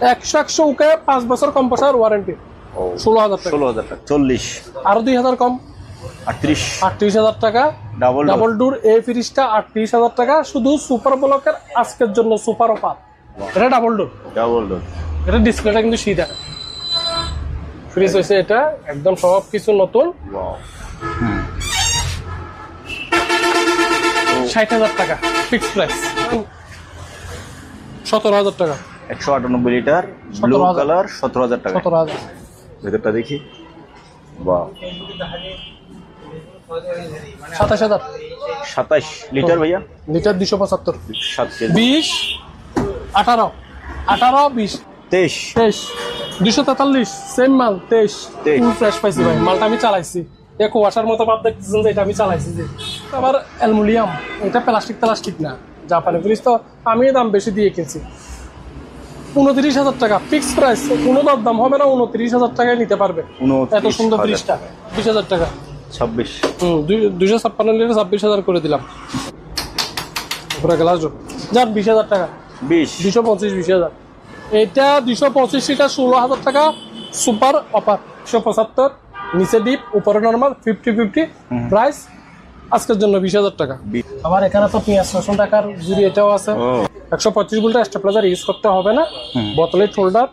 100 ওকে 5 বছর compressor warranty 16,000 টাকা। 16,000 টাকা। 40 আরো 2,000 কম 38 টাকা। ডাবল ডোর এই ফ্রিজটা 38,000 টাকা, শুধু সুপার ব্লকের আজকের জন্য সুপার অফার। এটা ডাবল ডোর, এটা ডিসপ্লেটা কিন্তু সিধা ফ্রিজ হয়েছে, এটা একদম সব কিছু নতুন। 60,000 টাকা ফিক্সড প্রাইস। 17,000 টাকা। 198 লিটার ব্লু কালার 17,000 টাকা। 17,000। ভেতরটা দেখি। বাহ, 27,000। 27 লিটার ভাইয়া, লিটার 275। 7 কেজি। 20 18 20 23 243 সেম মাল 23 ফুল ফ্রেশ পাইছি ভাই। মালটা আমি চালাইছি, এক ওয়াশার মতো ভাব দেখতেছেন যে এটা আমি চালাইছি। যে আবার অ্যালুমিনিয়াম, এটা প্লাস্টিক না, জাপানি ফ্রিজ তো আমি দাম বেশি দিয়ে কিনছি। 29,000 টাকা ফিক্স প্রাইস, কোনো দাম হবে না। 29,000 টাকায় নিতে পারবে এত সুন্দর ফ্রিজটা। 20,000 টাকা 26। 256 লিটার 26,000 করে দিলাম। পুরো গ্লাস যান 20,000 টাকা। 225 20,000। এটা 225 লিটার 16,000 টাকা সুপার অফার। 175 নিচে ডিপ উপরে নরমাল 50-50 প্রাইস আজকের জন্য 20,000 টাকা। আবার এখানে তো 500 টাকার জুড়ি এটাও আছে। 125 ভোল্টের স্টেবিলাইজার ইউজ করতে হবে না, বোতলের হোল্ডার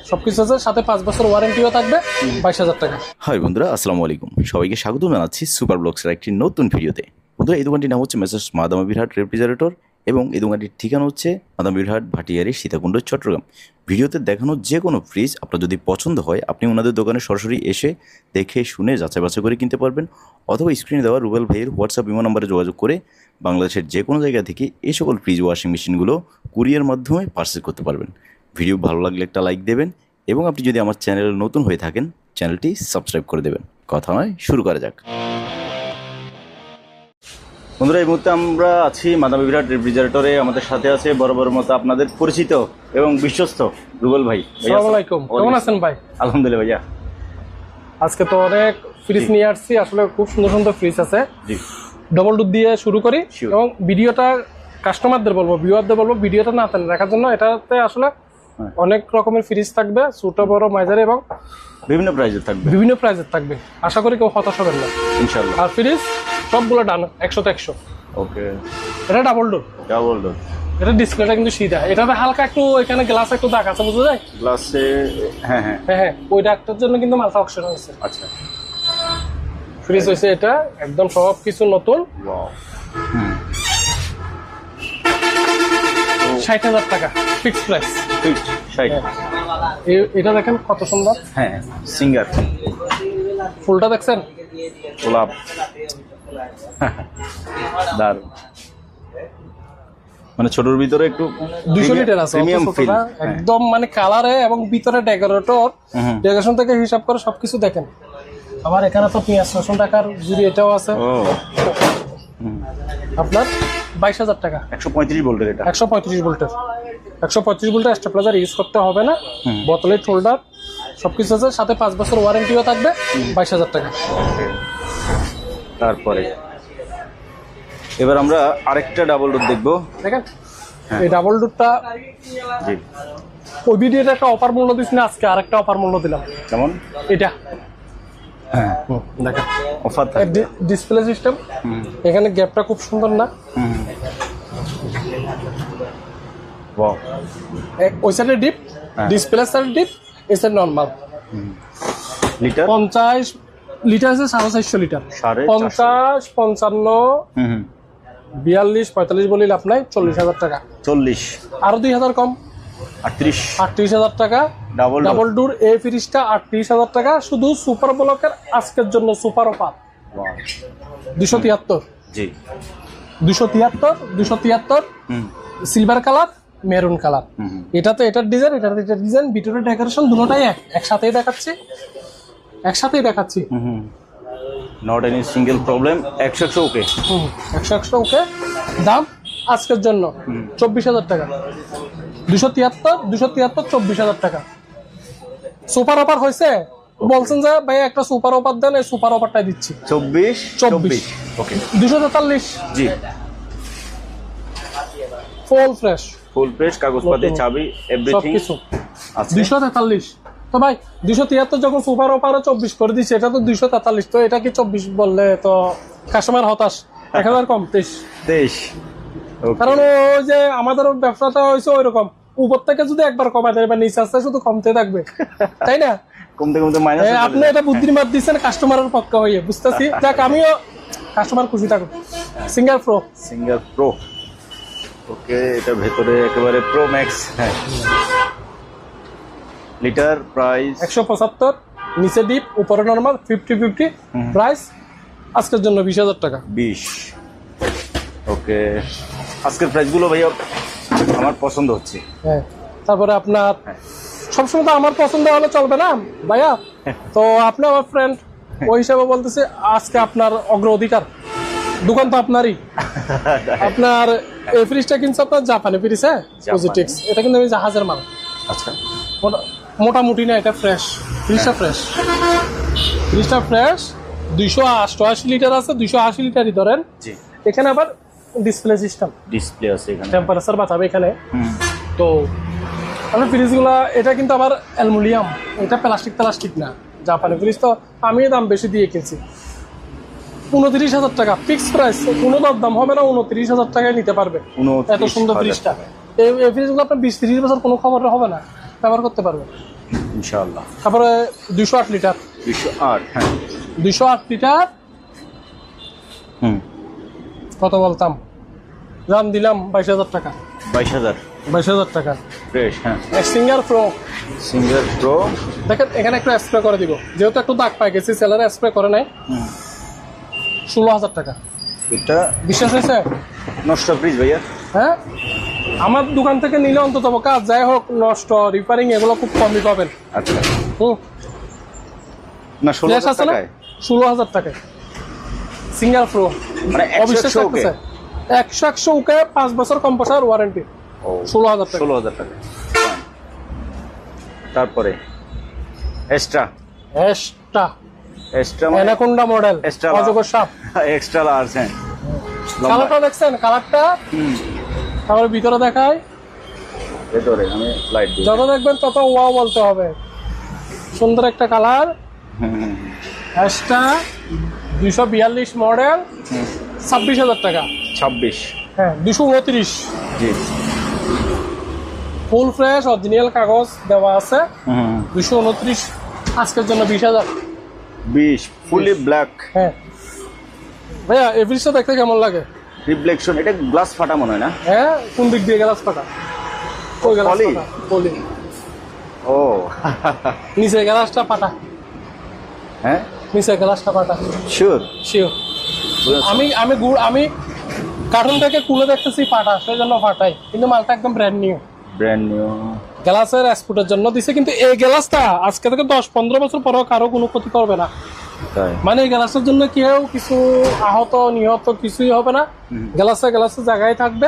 সবকিছু আছে, সাথে 5 বছর ওয়ারেন্টিও থাকবে। 22,000 টাকা। হাই বন্ধুরা, আসসালামু আলাইকুম। সবাইকে স্বাগত জানাচ্ছি সুপার ব্লগসের একটি নতুন ভিডিওতে। বন্ধুরা, এই দোকানটির নাম হচ্ছে মেসার্স মাদামাবিরহাট রেফ্রিজারেটর এবং এই দোকানটির ঠিকানা হচ্ছে মাদামাবিরহাট ভাটিয়ারি সীতাকুণ্ড চট্টগ্রাম। ভিডিওতে দেখানো যে কোনো ফ্রিজ আপনার যদি পছন্দ হয়, আপনি ওনাদের দোকানে সরাসরি এসে দেখে শুনে যাচাই বাছাই করে কিনতে পারবেন, অথবা স্ক্রিনে দেওয়া রুবেল ভাইয়ের হোয়াটসঅ্যাপ ইমো নাম্বারে যোগাযোগ করে বাংলাদেশের যে কোনো জায়গা থেকে এই সকল ফ্রিজ ওয়াশিং মেশিনগুলো কুরিয়ার মাধ্যমে পার্সেল করতে পারবেন। ভিডিও ভালো লাগলে একটা লাইক দেবেন এবং আপনি যদি আমার চ্যানেলে নতুন হয়ে থাকেন চ্যানেলটি সাবস্ক্রাইব করে দেবেন। কথা নয়, শুরু করা যাক। বন্ধুরা, এই মুহূর্তে আমরা আছি মাদামাবিরহাট রেফ্রিজারেটরে। আমাদের সাথে আছে বড় মতো আপনাদের পরিচিত এবং বিশ্বস্ত রুবেল ভাই। আসসালামু আলাইকুম, কেমন আছেন ভাই? আলহামদুলিল্লাহ ভাইয়া। আজকে তো অনেক ফ্রিজ নিয়ে আসছি, আসলে খুব সুন্দর সুন্দর ফ্রিজ আছে। জি, ডবল ডোর দিয়ে শুরু করি এবং ভিডিওটা কাস্টমারদের বলবো, ভিউয়ারদের বলবো ভিডিওটা না দেখার জন্য। এটাতে আসলে অনেক রকমের ফ্রিজ থাকবে, ছোট বড় মাঝারি এবং বিভিন্ন প্রাইজের থাকবে। আশা করি কেউ হতাশ হবেন না ইনশাআল্লাহ। আর ফ্রিজ সবগুলো ডান 100 তে 100। ওকে, এটা ডাবল ডোর, এটা ডিসপ্লেটা কিন্তু সিধা। এটাতে হালকা একটু এখানে গ্লাস একটু দাগ আছে, বুঝা যায় গ্লাসে। হ্যাঁ, ওই দাগটার জন্য কিন্তু মালটা অপশন হয়েছে। আচ্ছা, ফ্রিজ হয়েছে এটা একদম সব কিছু নতুন। 60,000 টাকা ফিক্সড প্রাইস। 60। এটা দেখেন কত সুন্দর। হ্যাঁ, সিঙ্গার ফুলটা দেখছেন, গোলাপ দার, মানে ছোটর ভিতরে একটু 200 লিটার আছে প্রিমিয়াম ফিল একদম, মানে কালারে এবং ভিতরে ডেকোরেশন থেকে হিসাব করে সবকিছু দেখেন। আবার এখানে তো 500 টাকার জুড়ি এটাও আছে আপনার 22,000 টাকা। 135 ভোল্টের, এটা 135 ভোল্টের 135 ভোল্টের স্টেবিলাইজার ইউজ করতে হবে না, বোতলের হোল্ডার সবকিছু আছে, সাথে 5 বছর ওয়ারেন্টিও থাকবে। 22,000 টাকা। তারপরে এবার আমরা আরেকটা ডাবল ডোর দেখবো। দেখেন এই ডাবল ডোরটা, জি, ওই ভিডিওতে একটা অফার মূল্য দিচ্ছি না, আজকে আরেকটা অফার মূল্য দিলাম। কেমন? এটা হ্যাঁ, দেখেন অফার ডিসপ্লে সিস্টেম, এখানে গ্যাপটা খুব সুন্দর না? ওয়াও, ওই সাইডে ডিপ, ডিসপ্লে সাইড ডিপ, এই সাইড নরমাল। লিটার 50 লিটার আছে, 450 লিটার। 50 55 42 45 বলি লাভ নাই। 40,000 টাকা। 40 আরো 2,000 কম 38,000 টাকা। ডাবল ডোর এই ফ্রিজটা 38,000 টাকা, শুধু সুপার ব্লকের আজকের জন্য সুপার অফার। 273 জি, 273 সিলভার কালার, মেরুন কালার। এটাতে এটার ডিজাইন, এটাতে এটার ডিজাইন, ভিতরে ডেকোরেশন দুটোটাই একসাথেই দেখাচ্ছি। Not any single problem. 100 ওকে। 100 ওকে। দাম আজকের জন্য 24,000 টাকা। 273 24,000 টাকা সুপার অফার হয়েছে। বলছেন যে ভাই একটা সুপার অফার দেন, এই সুপার অফারটাই দিচ্ছি। 24 ওকে। 243 জি, ফুল ফ্রেশ ফুল ফ্রেশ, কাগজপাতি, নতুন। চাবি, এভরিথিং সবকিছু আছে। 243। তো ভাই 273 যখন সুপার অফারে 24 করে দিচ্ছে, এটা তো 243, তো এটা কি 24 বললে তো কাস্টমার হতাশ। 1000 কম 23। 23। কারণ ওই যে আমাদের ব্যবসাটা হয়েছে ওই রকম, উপর থেকে যদি একবার কমায় দেয় বা নিচে আসতে শুধু কমতে থাকবে, তাই না? কমতে কমতে মাইনাস। আপনি এটা বুদ্ধির মাপ দিচ্ছেন কাস্টমারের পক্ষে হয়ে, বুঝতেছি। যাক, আমিও কাস্টমার খুশি থাকুক। Singer Pro. Singer Pro. Okay, এটা ভেতরে একেবারে প্রো ম্যাক্স। হ্যাঁ, লিটার প্রাইস 175, নিচে ডিপ, উপরে নরমাল, 50-50। প্রাইস আজকের জন্য 20,000 টাকা। 20। ওকে, আজকের প্রাইসগুলো ভাইয়া আমার পছন্দ হচ্ছে। হ্যাঁ, তারপরে আপনার সবসময় তো আমার পছন্দ হলে চলবে না ভাইয়া, তো আপনি আমার ফ্রেন্ড, ওই হিসাবে বলতেছে আজকে আপনার অগ্রাধিকার। দোকান তো আপনারই। আপনার এই ফ্রিজটা কিনছে আপনার জাপানি ফ্রিজ, হ্যাঁ, পজিটিক্স। এটা কিন্তু আমি জাহাজের মাল। আচ্ছা, মোটামুটি না, এটা ফ্রেশ ফ্রিজটা, ফ্রিজটা ফ্রেশ। 288 লিটার আছে, 280 লিটারই ধরেন। জি, এখানে আবার ডিসপ্লে সিস্টেম, ডিসপ্লে আছে এখানে। টেম্পারেচার বাঁচাবে এখানে। তো আপনার ফ্রিজগুলা, এটা কিন্তু আবার অ্যালুমিনিয়াম, এটা প্লাস্টিক না। জাপানি ফ্রিজ তো আমি দাম বেশি দিয়ে কিনছি। 29,000 টাকা ফিক্স প্রাইস, কোনো দাম হবে না। 29,000 টাকায় নিতে পারবে এত সুন্দর ফ্রিজটা। এই ফ্রিজগুলো আপনার 20-30 বছর কোনো খবর হবে না, ব্যবহার করতে পারবে ইনশাআল্লাহ। তারপরে 208 লিটার, 208। হ্যাঁ, 208 লিটার কত বলতাম, দাম দিলাম 22,000 টাকা। 22,000 22,000 টাকা ফ্রেশ। হ্যাঁ, সিঙ্গার প্রো। Singer pro. দেখেন এখানে একটু স্প্রে করে দিব, যেহেতু একটু দাগ পাই গেছি, সেলারে স্প্রে করে নাই। 16,000 টাকা। এটা বিশ্বাস হয়েছে? নষ্ট ফ্রিজ ভাইয়া। হ্যাঁ, আমার দোকান থেকে নিলে অন্তত কাজ যাই হোক, নষ্ট রিপেয়ারিং এগুলো খুব কমই পাবেন। আচ্ছা, হুম, না ফ্ল্যাশ 16,000 আছে না, টাকায় 16,000 টাকায় সিঙ্গার প্রো। মানে অবিশ্বাস 100 ওকে। লাগতেছে। 100 ওকে, 5 বছর কম্প্রেসার ওয়ারেন্টি। ও, 16,000 টাকা। 16,000 টাকা। তারপরে এক্সট্রা অ্যানাকোন্ডা মডেল, Extra অজগর সাপ। Extra large. হ্যাঁ, কালারটা দেখছেন, কালারটা তারপরে ভিতরে দেখায়। ভেতরে আমি লাইট দিই। যত দেখবেন তত ওয়াও বলতে হবে। সুন্দর একটা কালার। অ্যাশটা 242 মডেল, 26,000 টাকা। 26। হ্যাঁ, 229। জি, ফুল ফ্রেশ অরিজিনাল কাগজ দেওয়া আছে। 229 আজকের জন্য 20,000। 20 ফুলি ব্ল্যাক। হ্যাঁ ভাইয়া, এই ফ্রিজটা দেখতে কেমন লাগে? রিফ্লেকশন। এটা গ্লাস ফাটা মনে হয় না? হ্যাঁ, কোন দিক দিয়ে গ্লাস পাটা? ওই গ্লাস পলি? পাটা, পলি। ও, নিচে গ্লাসটা পাটা, হ্যাঁ, নিচে গ্লাসটা পাটা। শিওর। শিওর। আমি কার্টুনটাকে খুলে দেখতেছি পাটা, সেই জন্য ফাটাই, কিন্তু মালটা একদম ব্র্যান্ড নিউ। Brand new. গ্লাসের এক্সপোর্টের জন্য দিছে, কিন্তু এই গ্লাসটা আজকে থেকে 10-15 বছর পরেও কারো কোনো ক্ষতি করবে না। তাই? মানে এই গ্লাসের জন্য কেউ কিছু আহত নিহত কিছুই হবে না। গ্লাসের জায়গায় থাকবে।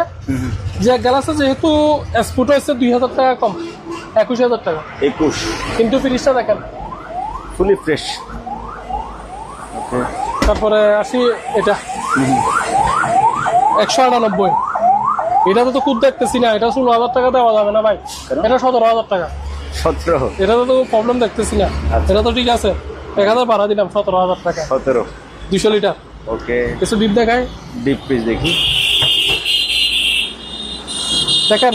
যে গ্লাসে যেহেতু এক্সপোর্ট হয়েছে 2,000 টাকা কম, 21,000 টাকা। 21। কিন্তু ফ্রিজটা দেখেন ফুলি ফ্রেশ। ওকে, তারপরে আসি এটা 198। এটা তো খুব দেখতেছি না, এটা 16,000 টাকা দেওয়া যাবে না ভাই। এটা 17,000 টাকা। 17। এটা তো প্রবলেম দেখতেছি না। আচ্ছা। এটা তো ঠিক আছে, 1,000 ভাড়া দিলাম, 17,000 টাকা। 17। 200 লিটার। ওকে, কিছু ডিপ দেখায়, ডিপ ফ্রিজ দেখি। দেখেন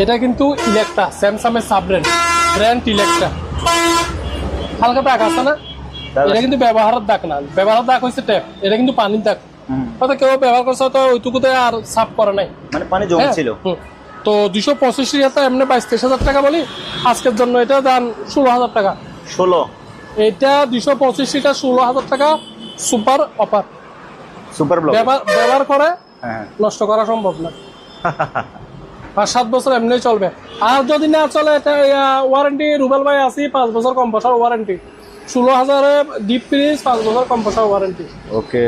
এটা কিন্তু ইলেকট্রা, স্যামসাংয়ের সাব ব্র্যান্ড ইলেকট্রা। হালকা দাগ আছে না? এটা কিন্তু ব্যবহারের দাগ না, ব্যবহারের দাগ হচ্ছে ট্যাপ, এটা কিন্তু পানির দাগ। হয়তো কেউ ব্যবহার করছে, হয়তো ওইটুকুতে আর সাফ করে নাই, মানে পানি জমে ছিল। তো 285 লিটার এমনি 22-23,000 টাকা বলি, আজকের জন্য এটা দাম 16,000 টাকা। 16। এটা 225 লিটার 16,000 টাকা সুপার অফার। Super block. ব্যবহার করে হ্যাঁ, নষ্ট করা সম্ভব না। 5-7 বছর এমনি চলবে। আর যদি না চলে, এটা ওয়ারেন্টি রুবেল ভাই আছে, 5 বছর কম্প্রেসার ওয়ারেন্টি। 16,000 ডিপ ফ্রিজ, 5 বছর কম্প্রেসার ওয়ারেন্টি। ওকে,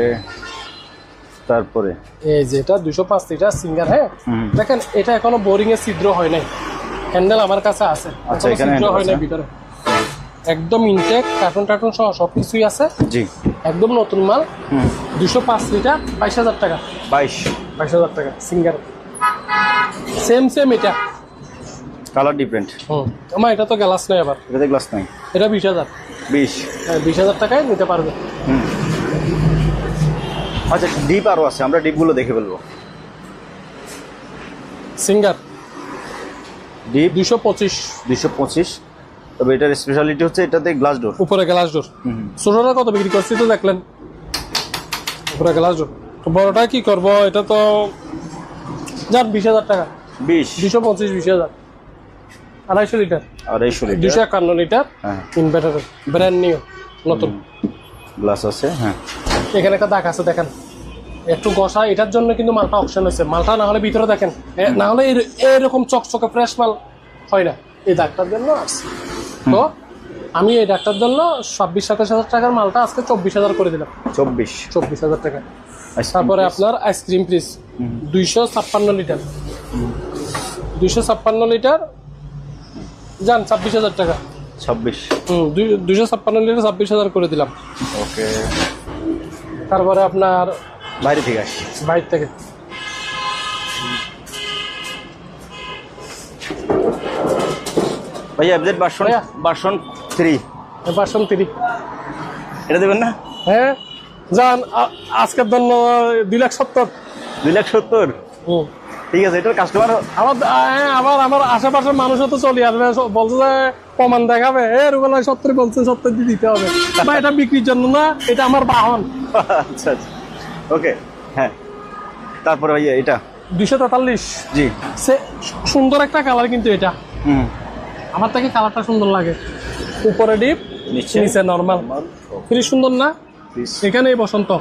তারপরে এই যে এটা 205 লিটার সিঙ্গার। হ্যাঁ, দেখেন এটা এখনো বোরিং এর ছিদ্র হয় নাই, হ্যান্ডেল আমার কাছে আছে। আচ্ছা, এখানে ছিদ্র হয় নাই আছে। ভিতরে, একদম ইনটেক, কার্টুন সহ সবকিছুই আছে। জি, একদম নতুন মাল। 205 লিটার 22,000 টাকা। 22 22,000 টাকা সিঙ্গার। সেম এটা। Colour different. আমার এটা তো গ্লাস নেই আবার, এটাতে গ্লাস নাই। এটা 20,000। 20। হ্যাঁ 20,000 টাকায় নিতে পারবে। আচ্ছা ডিপ আরও আছে, আমরা ডিপগুলো দেখে ফেলবো। Singer deep 225। 225। তবে এটার স্পেশালিটি হচ্ছে এটাতে গ্লাস ডোর। উপরে গ্লাস ডোর। ছোটটা কত বিক্রি করছি তো দেখলেন, উপরে গ্লাস ডোর। তো বড়টা কি করবো, এটা তো যান 20,000 টাকা। 20। 225, 20,000। 250 লিটার। 250 লিটার। 251 লিটার। হ্যাঁ। ইনভার্টারের ব্র্যান্ড নিউ, নতুন। গ্লাস আছে। হ্যাঁ এখানে একটা দাগ আছে দেখেন, একটু ঘষা। এটার জন্য কিন্তু মালটা অপশন হয়েছে। মালটা না হলে ভিতরে দেখেন, না হলে এরকম চকচকে ফ্রেশ মাল হয় না। এই ডাক্তার জন্য আসছে। তো আমি এই ডাক্তার জন্য 26-27 টাকার মালটা আজকে 24,000 করে দিলাম। 24,000 টাকা। তারপরে আপনার আইসক্রিম ফ্রিজ 256 লিটার। 256 লিটার যান 26,000 টাকা। 26। 256 লিটার 26,000 করে দিলাম। ওকে। তারপরে আপনার বাইরে থেকে আসি। বাইরে থেকে ভাইয়া এফজেড ভার্সন 3 ভার্সন 3 এটা দেবেন না? হ্যাঁ যান আজকের জন্য 2,70,000। 2,70,000। ঠিক আছে, এটার কাস্টমার আবার আমার আশেপাশের মানুষও তো চলে আসবে, বলছে যে প্রমাণ দেখাবে, রুবেলা 70 বলছে, 70 দিয়ে দিতে হবে। বা এটা বিক্রির জন্য না, এটা আমার বাহন। আচ্ছা আচ্ছা ওকে। হ্যাঁ তারপরে ভাইয়া এটা 243। জি। সুন্দর একটা কালার কিন্তু এটা, আমার থেকে কালারটা সুন্দর লাগে। উপরে ডিপ, নিচে নর্মাল। ফ্রিজ সুন্দর না? এখানে বসন্ত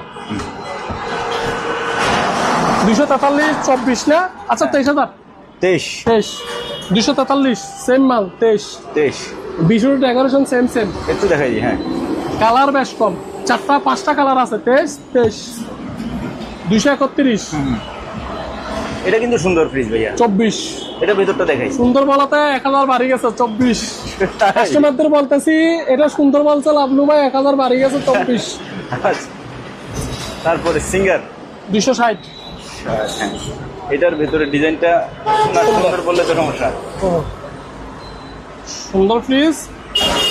243, 24 না? আচ্ছা 23,000। 23। 243 সেম মাল। 23। 20 ডেকোরেশন সেম। একটু দেখাই দিই। হ্যাঁ কালার বেশ কম, 4-5টা কালার আছে। 23। 231। এটা কিন্তু সুন্দর ফ্রিজ ভাইয়া। 24। এটা ভিতরটা দেখাই। সুন্দর বলাতে 1,000 বাড়ি গেছে। 24। কাস্টমারদের বলতেছি এটা সুন্দর বলছে, লাভলু ভাই 1,000 বাড়ি গেছে। 24। আচ্ছা। তারপরে সিঙ্গার 260। হ্যাঁ এটার ভিতরে ডিজাইনটা সুন্দর বললে তো সমস্যা। সুন্দর ফ্রিজ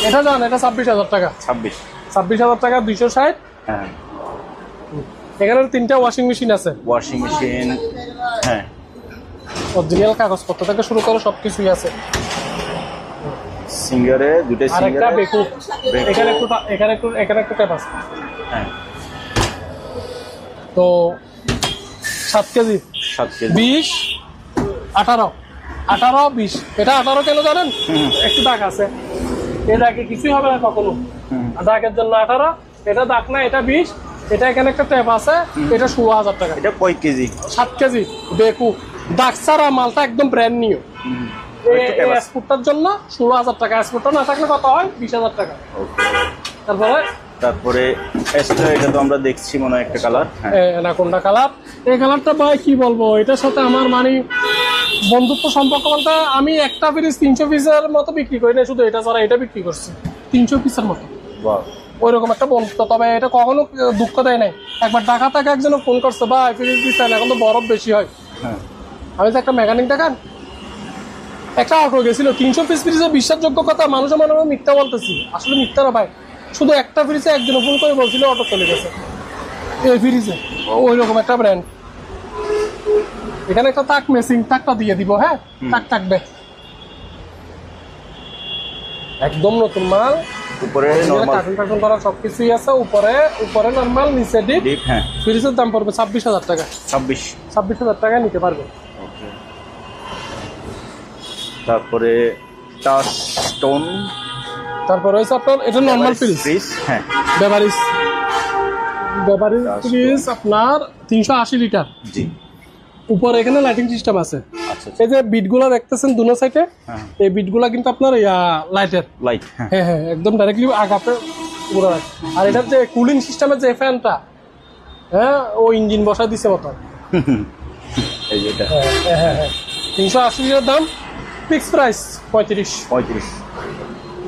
এটা জান, এটা 26,000 টাকা। 26,000 টাকা 260। হ্যাঁ এখানে 3টা ওয়াশিং মেশিন আছে। Washing machine. হ্যাঁ অরিজিনাল কাগজপত্র থেকে শুরু করে সবকিছুই আছে। সিঙ্গারে দুটো আর একটা সিঙ্গারে। বেকু। এখানে একটু ট্যাপ আছে। হ্যাঁ তো 7 কেজি। 7 কেজি। 20, 18, 20। এটা 18 কেন জানেন? একটু দাগ আছে। এই দাগে কিছুই হবে না কখনো। দাগের জন্য 18। এটা দাগ না, এটা 20। এটা এখানে একটা ট্যাপ আছে। এটা 16,000 টাকা। এটা কয় কেজি? 7 কেজি বেকু। দাগ ছাড়া মালটা একদম ব্র্যান্ড নিউ। এই এক্সপোর্টটার জন্য 16,000 টাকা। এক্সপোর্টটা না থাকলে কত হয়? 20,000 টাকা। তারপরে এক্সট্রা এটা তো আমরা দেখছি মনে হয় একটা কালার। কোনটা কালার? এই কালারটা ভাই কি বলবো, এটার সাথে আমার মানে বন্ধুত্ব সম্পর্ক বলতে, আমি একটা ফ্রিজ 300 পিসের মতো বিক্রি করি না, শুধু এটা ছাড়া এটা বিক্রি করছি 300 পিসের মতো। ওইরকম একটা বন্ধুত্ব। তবে এটা কখনো দুঃখ দেয় নাই। একবার ঢাকা থেকে একজন ফোন করছে, ভাই ফ্রিজ দিচ্ছেন, এখন তো বরফ বেশি হয়। আমি তো একটা মেকানিক দেখান, একটা অটো গেছিল 300 পিস ফ্রিজে। বিশ্বাসযোগ্য কথা, মানুষের মনে হয় মিথ্যা বলতেছি, আসলে মিথ্যা না ভাই। শুধু একটা ফ্রিজে একজন ফোন করে বলছিল অটো চলে গেছে এই ফ্রিজে। ওই রকম একটা ব্র্যান্ড। এখানে একটা তাক মেসিং, তাকটা দিয়ে দিব। হ্যাঁ তাক থাকবে, একদম নতুন মাল। উপরে নরমাল কার্টুন করা সবকিছুই আছে। উপরে নরমাল, নিচে ডিপ। হ্যাঁ ফ্রিজের দাম পড়বে 26,000 টাকা। 26,000 টাকায় নিতে পারবে। তারপরে টাচ স্টোন। তারপরে হচ্ছে আপনার এটা নরমাল ফ্রিজ। হ্যাঁ বেভারিজ ফ্রিজ আপনার 380 লিটার। জি। উপরে এখানে লাইটিং সিস্টেম আছে। আচ্ছা এই যে বিটগুলো দেখতেছেন দুনো সাইডে, এই বিটগুলো কিন্তু আপনার লাইটের। লাইট। হ্যাঁ একদম ডাইরেক্টলি আগাতে পুরো। আর এটার যে কুলিং সিস্টেমের যে ফ্যানটা, হ্যাঁ ও ইঞ্জিন বসায় দিছে মতো। এই যে এটা। হ্যাঁ 380 লিটার দাম, ফিক্স প্রাইস 35।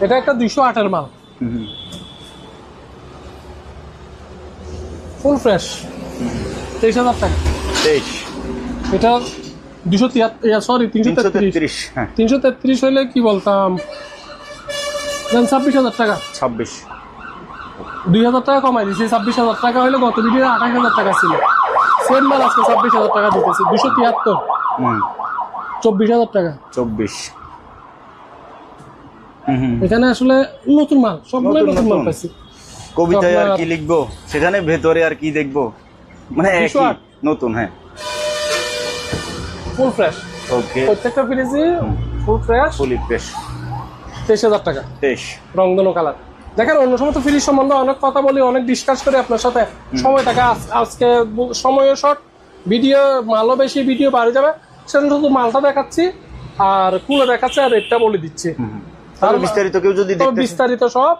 এটা একটা 208 এর মাল, ফুল ফ্রেশ, 23,000 টাকা। 23। এটা 273, সরি 333। 333, হ্যাঁ 333 হলে কি বলতাম, 26,000 টাকা। 26, 2,000 টাকা কমাই দিয়েছি। 26,000 টাকা হলে গত ভিডিও 28,000 টাকা ছিল। সেম মাল আজকে 26,000 টাকা দিতেছি। 273, 24,000 টাকা। 24, এখানে আসলে নতুন মাল, সবগুলো নতুন মাল পাইছি। কবিতায় আর আপনার- কি লিখবো, সেখানে ভেতরে আর কি দেখবো, মানে একই 208, নতুন। হ্যাঁ ফুল ফ্রেশ, ওকে, প্রত্যেকটা ফ্রিজই ফুল ফ্রেশ। ফুলি ফ্রেশ। 23,000 টাকা 23, রংধনু কালার। দেখেন অন্য সময় তো ফ্রিজ সম্বন্ধে অনেক কথা বলি, অনেক ডিসকাস করি আপনার সাথে, সময় থাকে। আজকে সময়ও শর্ট, ভিডিও মালও বেশি, ভিডিও বাড়ে যাবে, সেজন্য শুধু মালটা দেখাচ্ছি আর খুলে দেখাচ্ছি আর রেটটা বলে দিচ্ছি। তাহলে বিস্তারিত কেউ যদি তো দেখতে বিস্তারিত সব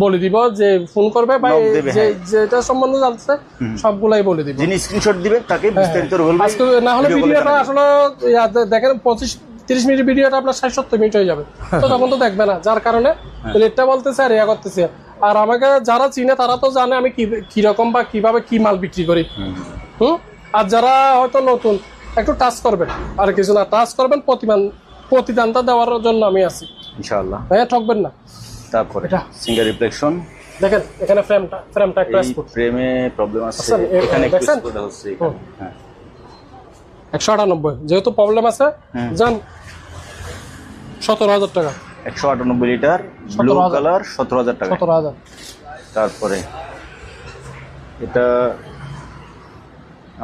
বলে দিব, যে ফোন করবে বা Knock দেবে, হ্যাঁ। যেটা সম্বন্ধে জানতে সবগুলাই বলে দিব। যিনি স্ক্রিনশট দিবে তাকে বিস্তারিত বলবে। আজকে না হলে Video call-এ ভিডিওটা জানাবে। আসলে দেখেন 25-30 মিনিট ভিডিওটা আপনার 60-70 মিনিট হয়ে যাবে, তো তখন তো দেখবে না, যার কারণে রেটটা বলতেছে আর ইয়া করতেছে। আর আমাকে যারা চিনে তারা তো জানে আমি কিরকম বা কিভাবে কি মাল বিক্রি করি। আর যারা হয়তো নতুন একটু টাচ করবেন, আর কিছু না, টাচ করবেন, প্রতিদানটা দেওয়ার জন্য আমি আছি, ইনশাআল্লাহ। হ্যাঁ ঠকবেন না। তারপরে এটা। সিঙ্গেল রিফ্লেকশন, দেখেন এখানে ফ্রেমটা একটা এই স্পট ফ্রেমে প্রবলেম আছে, আচ্ছা, এখানে একটু দেখছেন? স্পট হচ্ছে এখানে। হ্যাঁ 198, যেহেতু প্রবলেম আছে যান 17,000 টাকা। 198 লিটার ব্লু 17,000 কালার, 17,000 টাকা। 17,000। তারপরে এটা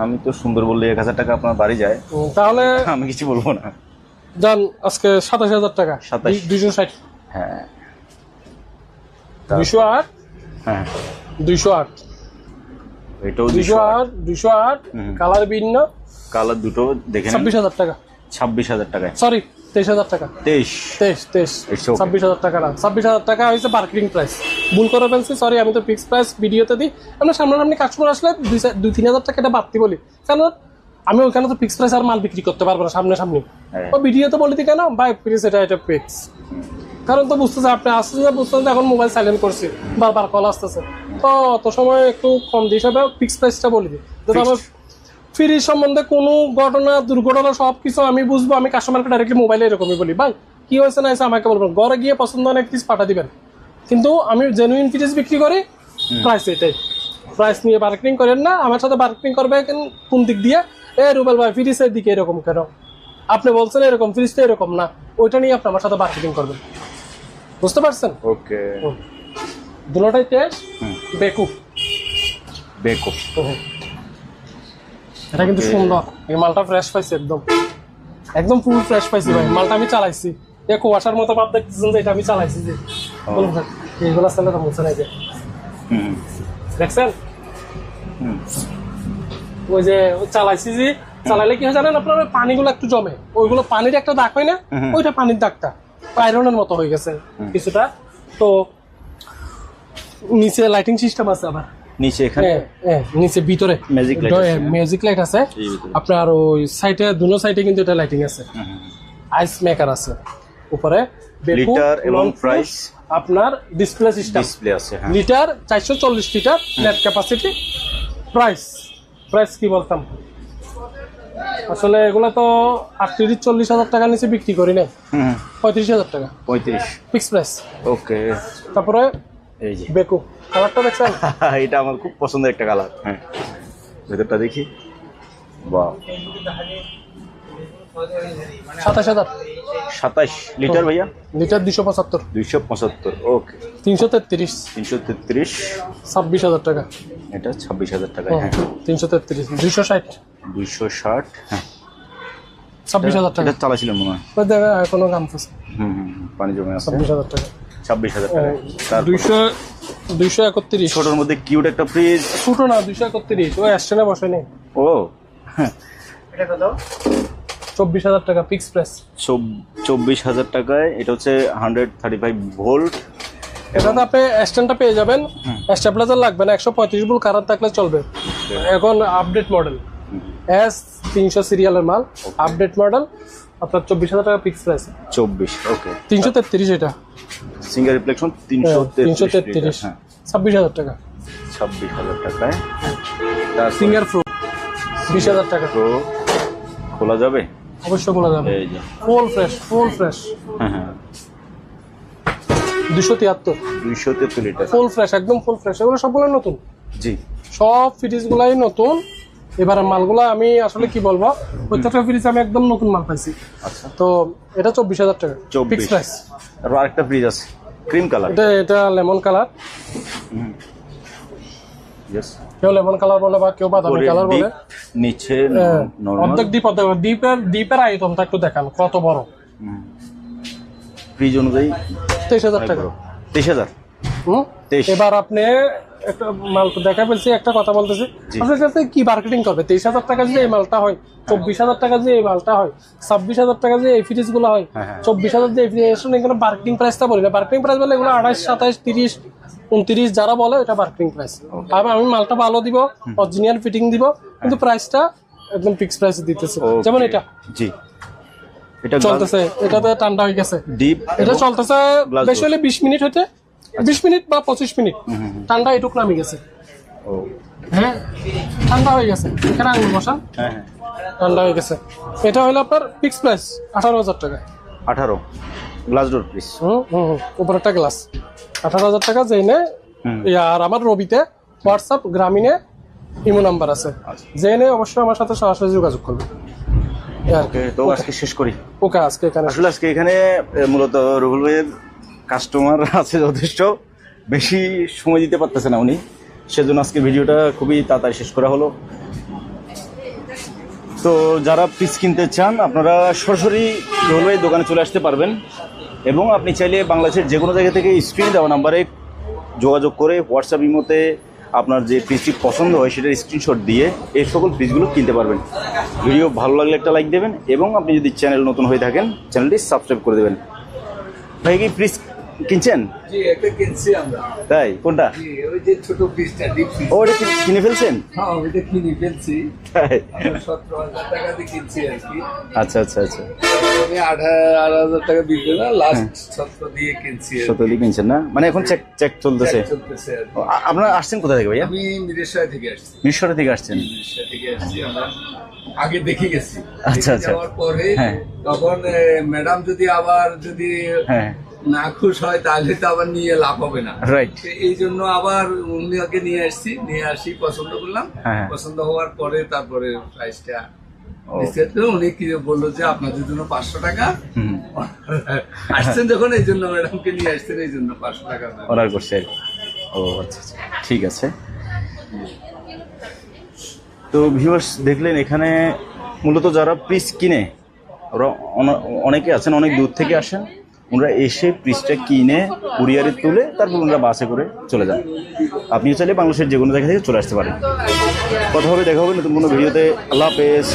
আমি তো সুন্দর বললে 1,000 টাকা আপনার বাড়ি যায়, তাহলে আমি কিছু বলবো না। যান আজকে 27,000 টাকা। 27, 260, হ্যাঁ 208, হ্যাঁ 208, এটাও 208, 208 কালার ভিন্ন, কালার দুটো দেখে নেন। 26,000 টাকা, 26,000 টাকায়, সরি 23,000 টাকা। 23, 23, It's okay. 26,000 টাকা না, 26,000 টাকা হয়েছে মার্কেটিং প্রাইস। ভুল করে ফেলছি, সরি। আমি তো ফিক্স প্রাইস ভিডিওতে দিই, আমরা সামনাসামনি কাস্টমার আসলে 2-3,000 টাকা এটা বাড়তি বলি, কারণ আমি ওইখানে তো ফিক্স প্রাইস আর মাল বিক্রি করতে পারবো না সামনাসামনি। হ্যাঁ। ও ভিডিওতে বলি দিই কেন ভাই, প্লিজ এটা ফিক্স, কারণ তো বুঝতেছে আপনি আসতেছে, বুঝতেছে এখন মোবাইল সাইলেন্ট করছি, বারবার কল আসতেছে, তো অত সময় একটু কম দিয়ে হিসাবে ফিক্স প্রাইসটা বলে দিই। যদি আমার ফ্রিজ সম্বন্ধে কোনো ঘটনা দুর্ঘটনা সবকিছু আমি বুঝবো, আমি কাস্টমারকে ডাইরেক্টলি মোবাইলে এরকমই বলি, ভাই কি হয়েছে না হয়েছে আমাকে বলবেন, ঘরে গিয়ে পছন্দ হয় না ফ্রিজ পাঠা দিবেন। কিন্তু আমি জেনুইন ফ্রিজ বিক্রি করি, প্রাইস এটাই, প্রাইস নিয়ে বার্গেনিং করেন না। আমার সাথে বার্গেনিং করবে কোন দিক দিয়ে, রুবেল ভাই ফ্রিজের দিকে এরকম কেন, আপনি বলছেন এরকম, ফ্রিজ তো এরকম না, ওইটা নিয়ে আপনি আমার সাথে বার্গেনিং করবেন, বুঝতে পারছেন? ওকে, দুটোটাই টেস্ট বেকুব। বেকো, এটা কিন্তু সুন্দর, এই মালটা ফ্রেশ পাইছি, একদম একদম ফুল ফ্রেশ পাইছি ভাই। মালটা আমি চালাইছি, এ কুয়াশার মতো ভাব দেখতেছেন যে এটা আমি চালাইছি, যে বলুন ভাই, এইগুলো আসলে তো মুছে নাই যে দেখছেন, ওই যে চালাইছি যে, চালাইলে কি হয় জানেন আপনার, ওই পানিগুলো একটু জমে, ওইগুলো পানির একটা দাগ হয় না, ওইটা পানির দাগটা আয়রনের মতো হয়ে গেছে কিছুটা। তো নিচে লাইটিং সিস্টেম আছে আবার, নিচে এখানে নিচে ভিতরে Magic light আছে। ম্যাজিক লাইট আছে এই ভিতরে। আপনার, ওই সাইডে দুনো সাইডে কিন্তু এটা লাইটিং আছে, আইস মেকার আছে উপরে, লিটার এবং প্রাইস, আপনার ডিসপ্লে সিস্টেম, ডিসপ্লে আছে। হ্যাঁ litre 440 litre net capacity. Price কি বলতাম, আসলে এগুলো তো 38-40,000 টাকা নিচে বিক্রি করি না, 35,000 টাকা 35, ফিক্স প্রাইস। ওকে। তারপরে এই যে বেকু কালারটা দেখছেন, এটা আমার খুব পছন্দের একটা কালার। হ্যাঁ ভেতরটা দেখি, বাহ, 27,000 27 লিটার ভাইয়া, লিটার 275, 275, ওকে। 333, 333, 26,000 টাকা, এটা 26,000 টাকা। হ্যাঁ 333, 260, 260, হ্যাঁ 26,000 টাকা। এটা চালাছিলেন মনে হয়। ওই দেখো এখনো গান আছে, পানি জমে আছে। 26,000 টাকা। 26,000 টাকা। তারপর 231, ছোটর মধ্যে কিউট একটা ফ্রিজ। ছোট না, 231, ওই আসছে না, বসে নেই। ও 24,000 টাকা ফিক্স প্রাইস। 24,000 টাকায়। এটা হচ্ছে 135 ভোল্ট। এটাতে আপনি স্ট্যান্ডটা পেয়ে যাবেন, স্টেবিলাইজার লাগবে না, 135 ভোল্ট কারেন্ট থাকলে চলবে। এখন আপডেট মডেল S300 সিরিয়ালের মাল, আপডেট মডেল, আপনার 24,000 টাকা ফিক্স প্রাইস। 24, ওকে। 333 এটা, সিঙ্গেল রিফ্লেকশন 333, হ্যাঁ 26,000 টাকা। 26,000 টাকায়। তার সিঙ্গার প্রো 20,000 টাকা। প্রো খোলা যাবে? অবশ্যই বলা যাবে। এই যে ফুল ফ্রেশ হ্যাঁ হ্যাঁ 273 273 লিটার। ফুল ফ্রেশ, একদম ফুল ফ্রেশ। এগুলো সবগুলো নতুন, জি সব ফ্রিজ গুলাই নতুন। এবারে মালগুলা আমি আসলে কি বলবো, প্রত্যেকটা ফ্রিজ আমি একদম নতুন মাল পাইছি। আচ্ছা তো এটা 24,000 টাকা 24 ফিক্স প্রাইস। আর আরেকটা ফ্রিজ আছে ক্রিম কালার। এটা লেমন কালার, ইয়েস কেউ লেমন কালার বলে বা কেউ বাদামি কালার বলে। নিচে নরমাল অর্ধেক ডিপের আয়তনটা একটু দেখান কত বড়। ফ্রিজ অনুযায়ী 23,000 টাকা। 23,000। হুম? 23 এবার আপনি একটা মাল তো দেখা ফেলছি, একটা কথা বলতেছি, জি। আপনার কাছে কি মার্কেটিং করবে? 23,000 টাকা যদি এই মালটা হয়, 24,000 টাকা যদি এই মালটা হয়, 26,000 টাকা যদি এই ফ্রিজ গুলো হয়, হ্যাঁ, হ্যাঁ। 24,000 যে এই ফ্রিজ, এগুলো মার্কেটিং প্রাইসটা বলি না। মার্কেটিং প্রাইস বলে এগুলো 28, 27, 30, 29 যারা বলে এটা মার্কেটিং প্রাইস। আর আমি মালটা ভালো দিব, অরিজিনাল ফিটিং দিব, কিন্তু প্রাইসটা একদম ফিক্স প্রাইস দিতেছে। Okay. যেমন এটা জি এটা চলতেছে, এটাতে ঠান্ডা হয়ে গেছে, ডিপ এটা চলতেছে glass বেশি হলে 20 মিনিট হতে 20 মিনিট বা 25 মিনিট ঠান্ডা এটুক নামে গেছে। ও হ্যাঁ ঠান্ডা হয়ে গেছে, এখানে আঙুল বসান, হ্যাঁ হ্যাঁ ঠান্ডা হয়ে গেছে। এটা হলো আপনার ফিক্স প্রাইস 18,000 টাকা। 18 গ্লাস ডোর প্লিজ। উপরে একটা গ্লাস 18,000 টাকা যেই নেয়। আর আমার রবিতে হোয়াটসঅ্যাপ, গ্রামীণে ইমো নাম্বার আছে, যে নেয় অবশ্যই আমার সাথে সরাসরি যোগাযোগ করবে। ওকে তো আজকে শেষ করি। ওকে আজকে এখানে আসলে আজকে এখানে মূলত রুহুল ভাইয়ের কাস্টমার আছে যথেষ্ট, বেশি সময় দিতে পারতেছে না উনি, সেজন্য আজকে ভিডিওটা খুবই তাড়াতাড়ি শেষ করা হলো। তো যারা পিস কিনতে চান আপনারা সরাসরি রুহুল ভাইয়ের দোকানে চলে আসতে পারবেন, এবং আপনি চাইলে বাংলাদেশের যে কোনো জায়গা থেকে স্ক্রিনে দেওয়া নাম্বারে যোগাযোগ করে হোয়াটসঅ্যাপ ইমোতে আপনার যে ফ্রিজটি পছন্দ হয় সেটার স্ক্রিনশট দিয়ে এই সকল ফ্রিজগুলো কিনতে পারবেন। ভিডিও ভালো লাগলে একটা লাইক দেবেন, এবং আপনি যদি চ্যানেল নতুন হয়ে থাকেন চ্যানেলটি সাবস্ক্রাইব করে দেবেন। ভাই কি ফ্রিজ কিনছেন? জি একটা কিনছি আমরা। তাই কোনটা? জি ওই যে ছোট পিসটা ডিপ পিস। ও এটা কিনে ফেলছেন? হ্যাঁ ওইটা কিনে ফেলছি। তাই 17,000 টাকা দিয়ে কিনছি আর কি। আচ্ছা আচ্ছা আচ্ছা আমি 18,000 টাকা বিক্রি না, লাস্ট 17 দিয়ে কিনছি। সতলি কিনছেন না, মানে এখন চেক চেক চলতেছে। চলতেছে আর কি। ও, আপনারা আসছেন কোথা থেকে ভাইয়া? আমি মিরেশায় থেকে আসছি। মিশরে থেকে আসছেন? মিরেশায় থেকে আসছি আমরা। আগে দেখে গেছি। আচ্ছা, দেখে আচ্ছা। যাওয়ার পরে হ্যাঁ। তখন ম্যাডাম যদি আবার হ্যাঁ না খুশ হয় তাহলে তো আবার নিয়ে লাভ হবে না। রাইট। তো এই জন্য আবার উনিকে নিয়ে আসি পছন্দ করলাম। হ্যাঁ। পছন্দ হওয়ার পরে তারপরে প্রাইসটা ও। নিশ্চিত করে উনি কি বললো যে আপনাদের জন্য 500 টাকা হুম আসছেন যখন, এই জন্য ম্যাডামকে নিয়ে আসছেন, এই জন্য 500 টাকা অর্ডার করছে। ও আচ্ছা আচ্ছা ঠিক আছে। তো ভিউয়ার্স দেখলেন এখানে মূলত যারা পিস কিনে ওরা অনেকে আছেন অনেক দূর থেকে আসেন, ওনারা এসে পিসটা কিনে কুরিয়ারে তুলে তারপর ওনারা বাসে করে চলে যান। আপনিও চাইলে বাংলাদেশের যে কোনো জায়গা থেকে চলে আসতে পারেন। কথা হবে, দেখা হবে নতুন কোনো ভিডিওতে। আল্লাহ হাফেজ।